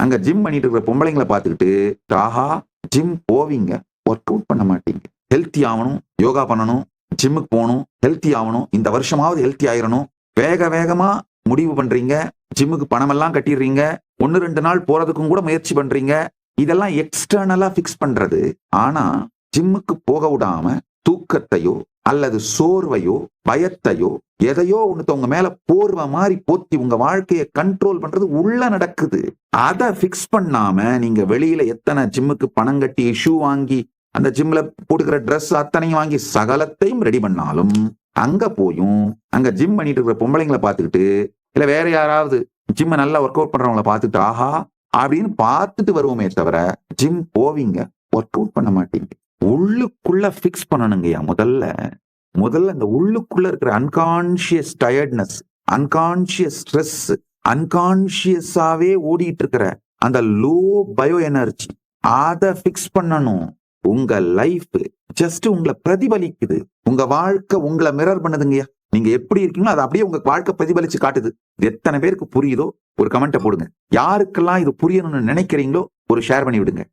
அங்க ஜிம் பண்ணிட்டு இருக்கிற பொம்பளைங்களை பார்த்துக்கிட்டு ஆஹா ஜிம் போவீங்க, ஒர்க் அவுட் பண்ண மாட்டீங்க. ஹெல்த்தி ஆகணும், யோகா பண்ணணும், ஜிம்முக்கு போகணும், ஹெல்த்தி ஆகணும், இந்த வருஷமாவது ஹெல்த்தி ஆயிரணும், வேக வேகமா முடிவு பண்றீங்க, ஜிம்முக்கு பணம் எல்லாம் கட்டிடுறீங்க, 1-2 நாள் போறதுக்கும் கூட முயற்சி பண்றீங்க. இதெல்லாம் எக்ஸ்டர்னலா பிக்ஸ் பண்றது. ஆனா ஜிம்முக்கு போக விடாம தூக்கத்தையோ அல்லது சோர்வையோ பயத்தையோ எதையோ ஒண்ணு உங்க மேல போர்வ மாதிரி போத்தி உங்க வாழ்க்கையை கண்ட்ரோல் பண்றது உள்ள நடக்குது. அதை பிக்ஸ் பண்ணாம நீங்க வெளியில எத்தனை ஜிம்முக்கு பணம் கட்டி ஷூ வாங்கி அந்த ஜிம்ல போட்டுக்கிற ட்ரெஸ் அத்தனையும் வாங்கி சகலத்தையும் ரெடி பண்ணாலும் அங்க போயும் அங்க ஜிம் பண்ணிட்டு இருக்கிற பொம்பளைங்களை பார்த்துக்கிட்டு இல்ல வேற யாராவது ஜிம்ம நல்லா ஒர்க் அவுட் பண்றவங்களை பார்த்துட்டு ஆஹா அப்படின்னு பார்த்துட்டு வருவோமே தவிர ஜிம் போவீங்க, ஒர்க் அவுட் பண்ண மாட்டீங்க. உள்ளுக்குள்ள பிக்ஸ் பண்ணணுங்கய்யா. முதல்ல இந்த உள்ளுக்குள்ள இருக்கிற அன்கான்சியஸ் டயர்ட்னஸ், அன்கான்சியஸ் ஸ்ட்ரெஸ், அன்கான்சியஸாவே ஓடிட்டு இருக்கிற அந்த லோ பயோ எனர்ஜி, அதை பிக்ஸ் பண்ணணும். உங்க லைஃப் ஜஸ்ட் உங்களை பிரதிபலிக்குது. உங்க வாழ்க்கை உங்களை மிரர் பண்ணுதுங்கய்யா. நீங்க எப்படி இருக்கீங்களோ அதை அப்படியே உங்க வாழ்க்கை பிரதிபலிச்சு காட்டுது. எத்தனை பேருக்கு புரியுதோ ஒரு கமெண்ட்டை போடுங்க. யாருக்கெல்லாம் இது புரியணும்னு நினைக்கிறீங்களோ ஒரு ஷேர் பண்ணி விடுங்க.